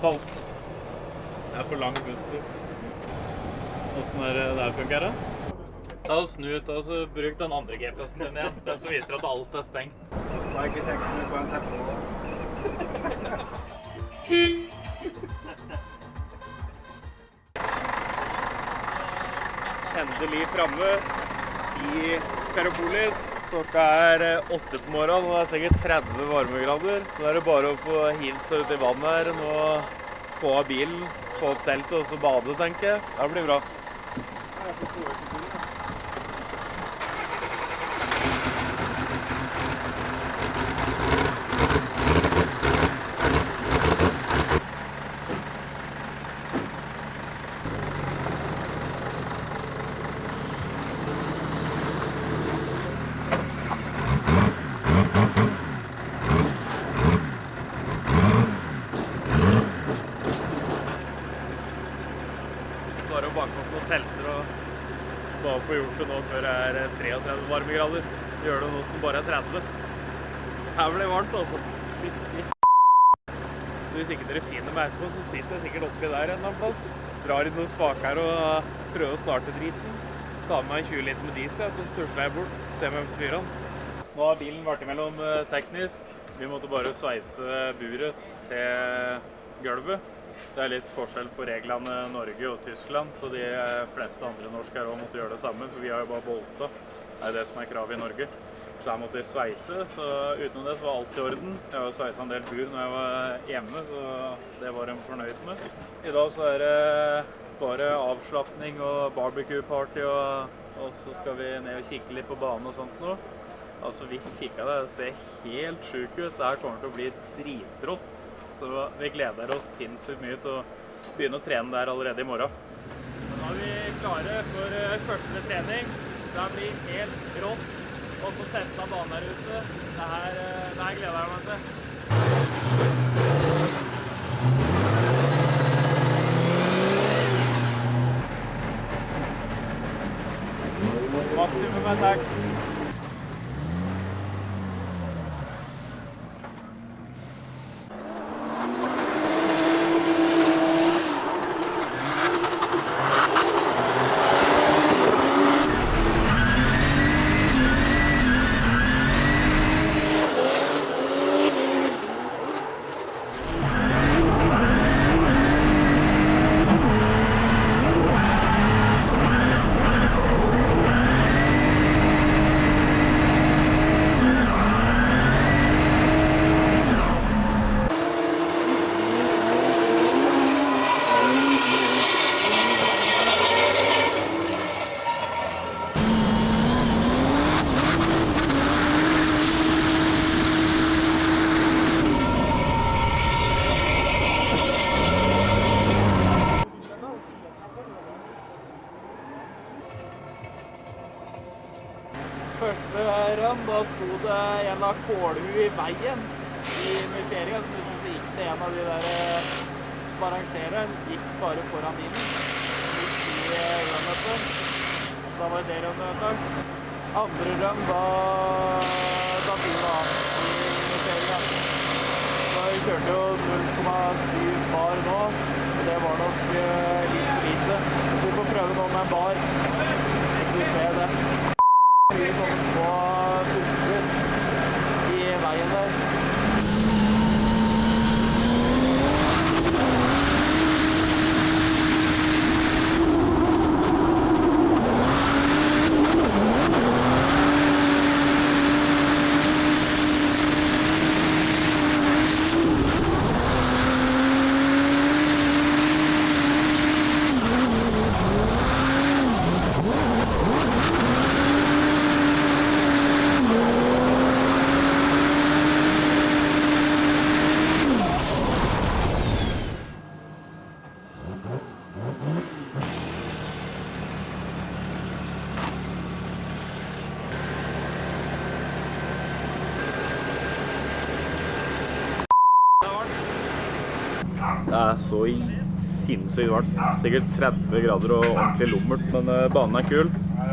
Balk. Det for lang busstur. Hvordan det funker da? Ta og snu ut, og så bruk den andre GPS-en din igjen. Den som viser at alt stengt. Det ikke teksten på en telefon. Endelig fremme i Ferropolis. Klokka 8 på morgenen, og det sikkert 30 varmegrader. Så det bare å få hilt seg ut i vannet her, nå få av bilen, få opp teltet og så bade, tenker jeg. Det blir bra. Bare å banke opp noen telter og bare få gjort det nå før det 33 varmegrader. Gjør det nå som bare 30. Her blir det varmt, altså. Så hvis ikke dere finner meg etterpå, så sitter jeg sikkert oppi der en eller annen plass. Drar i noen spaker og prøver å starte driten. Ta med meg 20 liter med diesel, og så tusler jeg bort. Se meg på fyrene. Nå har bilen vært imellom teknisk. Vi måtte bare sveise buret til gulvet. Det litt forskjell på reglene Norge og Tyskland, så de fleste andre norske også måtte gjøre det samme, for vi har jo bare bolta. Det det som kravet i Norge. Så jeg måtte sveise, så utenom det så var alt i orden. Jeg har jo sveiset en del bur når jeg var hjemme, så det var de fornøyd med. I dag så det bare avslappning og barbecue-party, og så skal vi ned og kikke litt på banen og sånt nå. Altså vidt kikket det ser helt sjukt ut. Det her kommer til å bli dritrått. Så vi gleder oss sinnssykt mye til å begynne å trene der allerede i morgen. Nå er vi klare for første trening. Det blir helt rått å få testet banen her ute. Det her gleder jeg meg til. Maksimum attack. Første rønn, da sto det en av kålhu i veien i Myteria, som så gikk det en av de der som arrangerer, gikk bare foran bilen. Gikk i rønnøtten. Så da var det rønnøtten. Andre rønn, da bilen av i Myteria. Så vi kjørte jo 0,7 bar nå, og det var nok litt for lite. Vi får prøve nå med en bar, så skal vi se det. Mye sånne små dumper i veien der. Det så sinnssykt varmt. Sikkert 30 grader og ordentlig lummert, men banen kul.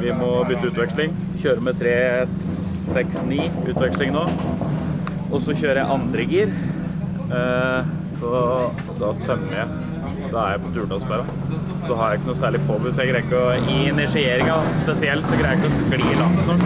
Vi må bytte utveksling. Kjøre med 369 utveksling nå. Og så kjører jeg andre gir. Så da tømmer jeg. Da jeg på Turdalsberga. Så har jeg ikke noe særlig påbud, så jeg greier ikke å, i initieringen spesielt, så greier jeg ikke å skli langt nok.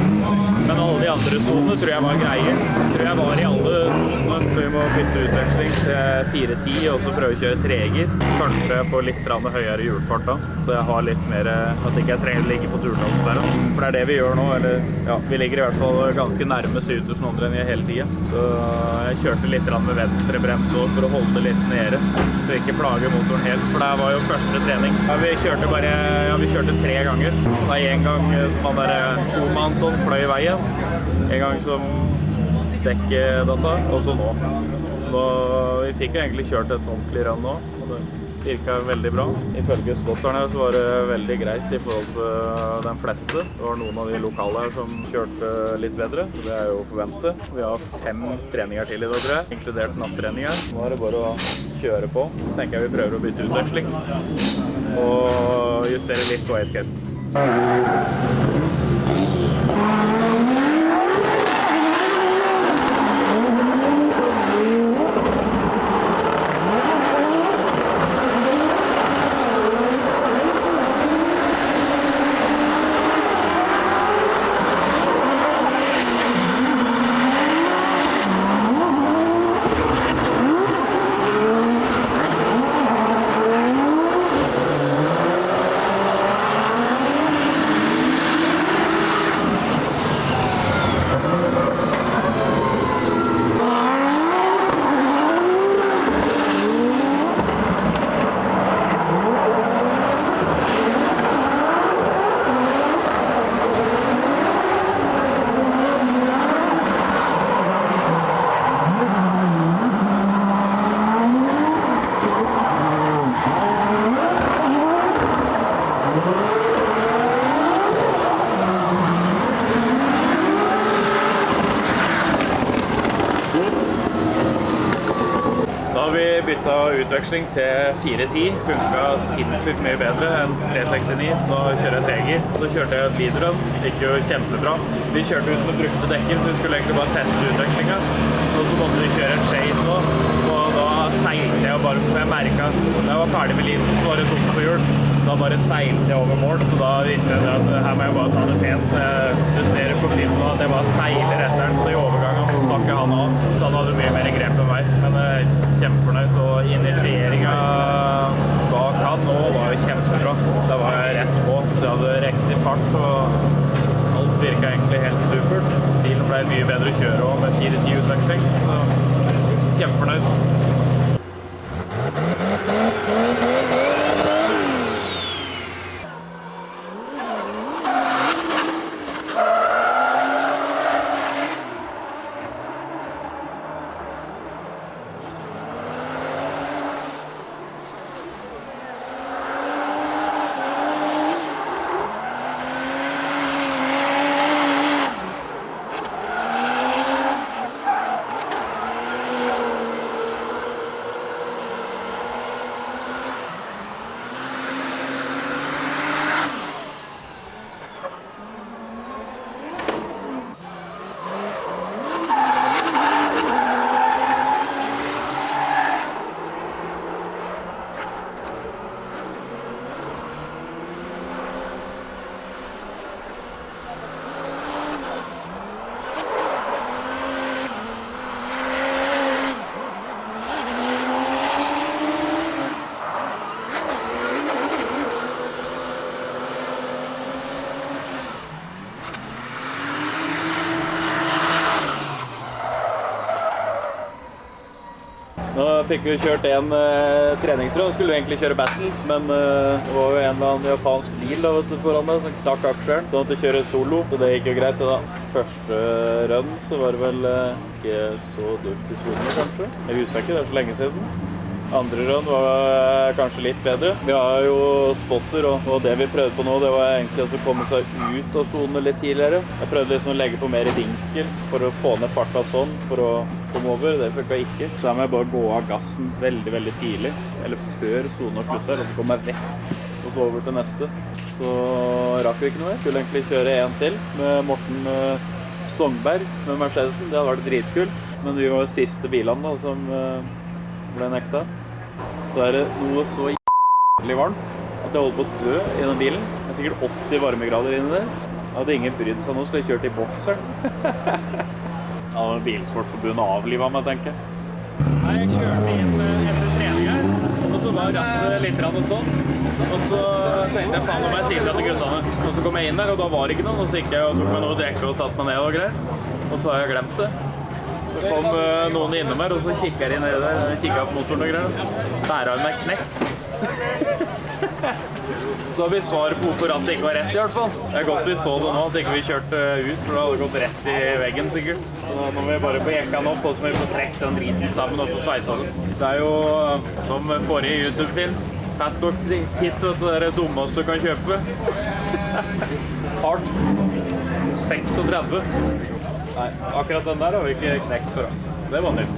Men alle de andre zonene tror jeg var greier. Jeg tror jeg var i alle zonene. Vi må bytte utveksling til 410, og så prøve å kjøre treger. Kanskje jeg får litt høyere hjulfart da, så jeg har litt mer, at ikke jeg trenger å ligge på Turdalsberga. For det det vi gjør nå, eller ja, vi ligger i hvert fall ganske nærme 7000 omdreininger hele tiden. Så jeg kjørte litt med venstre brems for å holde det litt nede, så ikke plage motoren helt, for det var jo første trening. Ja, vi kjørte 3 ganger. Det en gang som han der Anton fløy i veien, en gang som dekkdata, og så nå. Så nå, vi fikk jo egentlig kjørt et ordentlig run nå, og det virket veldig bra. Ifølge spotterne så var det veldig greit i forhold til de fleste. Det var noen av de lokale her som kjørte litt bedre, så det jo å forvente. Vi har 5 treninger til i dag, tror jeg, inkludert nattreninger. Nå det bare å kjøre på. Tenker jeg vi prøver å bytte utveksling og justere litt på escape. Utveksling til 410 funket sinnssykt mye bedre enn 369, så nå kjører jeg treger. Så kjørte jeg et lead-run, gikk jo kjempebra. Vi kjørte ut med brukte dekker, så vi skulle egentlig bare teste utvekslingen. Og så måtte vi kjøre en chase også, og da seilte jeg bare, jeg merket at da jeg var ferdig med leaden, så var det tomt på hjul. Da bare seilte jeg over mål, så da visste jeg at her må jeg bare ta det pent. Du ser på filmen at jeg bare seiler etter den, så i overgangen så stakk jeg han av. Så han hadde mye mer grep enn meg, men kjempefornøyd. Og initieringen bak han nå var jo kjempebra. Da var jeg rett på, så jeg hadde riktig fart, og alt virket egentlig helt supert. Bilen ble mye bedre å kjøre også med 410 utveksling, så kjempefornøyd. Nå fikk vi kjørt en treningsrunde, skulle vi egentlig kjøre battle, men det var jo en eller annen japansk bil da, vet du, foran meg, som knakk aksjeren. Så måtte kjøre solo, så det gikk jo greit da. Første run så var det vel ikke så dårlig til solo kanskje. Jeg husker ikke, det så lenge siden. Andre run var kanskje litt bedre. Vi har jo spotter, og det vi prøvde på nå, det var egentlig å komme seg ut av zonen litt tidligere. Jeg prøvde liksom å legge på mer vinkel for å få ned farta sånn, for å kom over, det funket ikke. Så jeg må jeg bare gå av gassen veldig, veldig tidlig, eller før sonen slutter, og så kommer jeg vekk, og så over til neste. Så rakk vi ikke noe. Skulle egentlig kjøre en til med Morten Stongberg med Mercedesen. Det hadde vært dritkult, men vi var siste bilene da, som ble nekta. Så er det noe så jævlig varmt at jeg holder på å dø i den bilen. Det er sikkert 80 varmegrader inni der. Jeg hadde ingen brydd seg nå, så jeg kjørte i bokseren. Ja, det var Bilsportforbundet avlivet meg, tenker jeg. Nei, jeg kjørte inn etter trening her, og så var rattet litt sånn. Og så tenkte jeg, faen, nå må jeg si fra til guttene. Og så kom jeg inn der, og da var det ikke noe. Og så gikk jeg og tok meg noe å drikke og satt meg ned og greier. Og så har jeg glemt det. Så kom noen innom her, og så kikket jeg inn nede der. Jeg kikket på motoren og greier. Bærarmen er knekt. Så har vi svaret på hvorfor rattet ikke var rett i hvert fall. Det er godt vi så det nå, at ikke vi kjørte ut, for det hadde gått rett i veggen sikkert. Så nå må vi bare få jekka den opp, og så må vi få trekt den driten sammen og få sveisa den. Det er jo som forrige YouTube-film, Fat Dog Kit, det er det dummeste du kan kjøpe. Hardt. 36. Nei, akkurat den der har vi ikke knekt for. Det var nytt.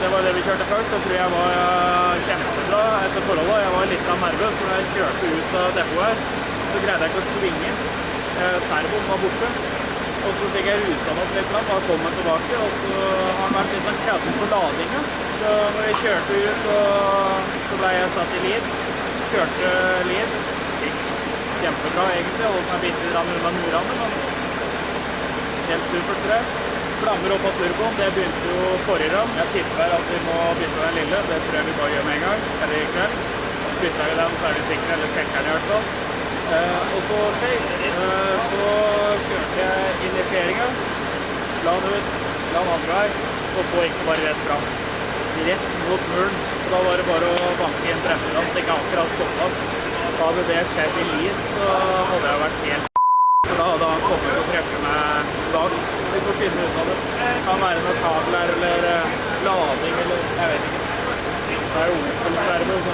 Det var det vi kjørte først, og tror jeg var kjempebra etter forholdet. Jeg var litt nervøs, for når jeg kjørte ut av depotet her, så greide jeg ikke å svinge. Servoen var borte, og så fikk jeg ruset meg opp litt, da kom jeg tilbake, og så har han vært litt sånn kødden på ladingen. Så når jeg kjørte ut, så ble jeg satt i lid. Kjørte lid. Kjempebra egentlig, holdt meg bitte unna Nordane, men helt supert tror jeg. Flammer opp av turboen, det begynte jo forrige ram. Jeg tipper at vi må bytte den lille, det tror jeg vi bare gjør med en gang, eller i kveld. Bytter vi den, så er vi sikre, eller trekker den i hvert fall. Og så så kjørte jeg inn i fjeringen, la den ut, la den andre vei, og så gikk det bare rett fram. Rett mot muren, og da var det bare å banke inn bremsene, så ikke akkurat stoppet. Da hadde det skjedd i Lid, så hadde jeg vært helt for da hadde han kommet og treffe meg bak. Vi får finne ut av det. Det kan være noe kabler eller lading eller jeg vet ikke. Det er Opel-servo, så.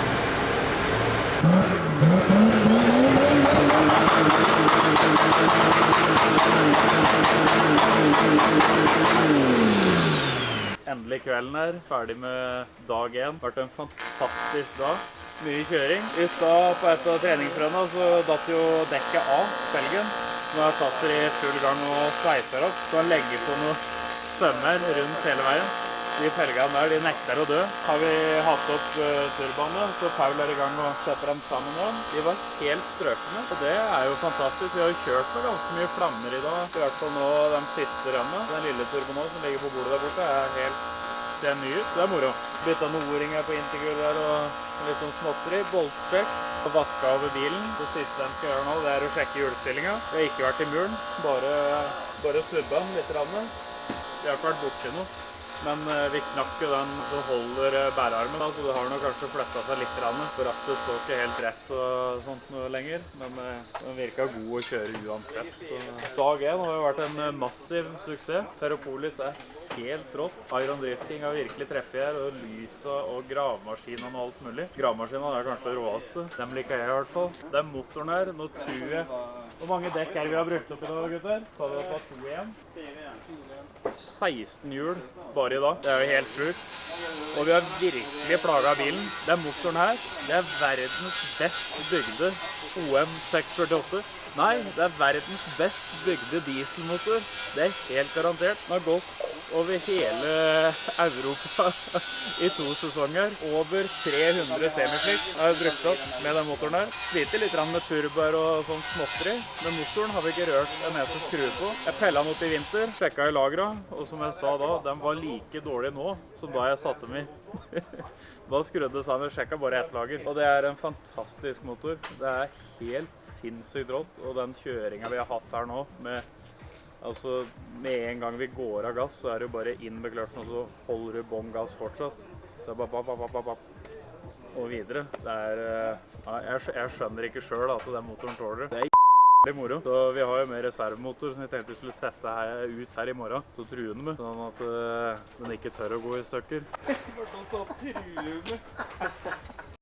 Endelig kvelden her, ferdig med dag 1. Det har vært en fantastisk dag. Mye kjøring. I stad på et av treningsprøvene så datt jo dekket av felgen. Nå er Tatter i full gang og sveiser opp. Så han legger på noe sømmer rundt hele veien. De felgene der, de nekter å dø. Har vi hatt opp turbaene, så Paul er i gang og setter dem sammen igjen. De var helt strøkne, og det er jo fantastisk. Vi har jo kjørt med ganske mye flammer i dag. I hvert fall nå de siste rønnene. Den lille turboen også, som ligger på bordet der borte, er helt ser ny ut. Det er moro. Bytta noen O-ringer på intergull der og litt sånn småtteri. Boltstrekk. Og vaska over bilen. Det siste de skal gjøre nå, det er å sjekke hjulstillinga. Vi har ikke vært i muren, bare subba den litt. Vi har ikke vært borti noe. Men vi knakk jo den som holder bærearmen, så det har nok kanskje flettet seg litt. For rattet står ikke helt rett og sånt noe lenger, men den virker god å kjøre uansett. Så. Dag 1 har jo vært en massiv suksess. Ferropolis er helt rått. Iron Drifting har virkelig treffet her, og lysa og gravemaskinene og alt mulig. Gravemaskinene er kanskje det råeste. Dem liker jeg i hvert fall. Det er motoren her. Nå tror jeg... Hvor mange dekk er det vi har brukt opp i dag, gutter? Så hadde det vært 2 igjen. 16 hjul bare i dag. Det er jo helt sjukt. Og vi har virkelig plaget bilen. Det er motoren her. Det er verdens best bygde OM 648. Nei, det er verdens best bygde dieselmotor. Det er helt garantert. Den har gått over hele Europa i 2 sesonger. Over 300 semifliks har jeg brukt opp med den motoren her. Sliter litt med turboer og sånn småtteri, men motoren har vi ikke rørt en eneste skrue på. Jeg pellet den opp i vinter, sjekket i lageret, og som jeg sa da, den var like dårlig nå som da jeg satte den i. Da skrudde seg og sjekket bare ett lager. Og det er en fantastisk motor. Det er helt sinnssykt rått, og den kjøringen vi har hatt her nå med altså, med en gang vi går av gass, så er det jo bare inn med kløtsjen, og så holder du bånd gass fortsatt. Så og videre. Det er, jeg skjønner ikke selv at den motoren tåler det. Det er jævlig moro. Så vi har jo med reservemotor som jeg tenkte vi skulle sette ut her i morgen. Så true den med, sånn at den ikke tør å gå i stykker. Bare sånn true med.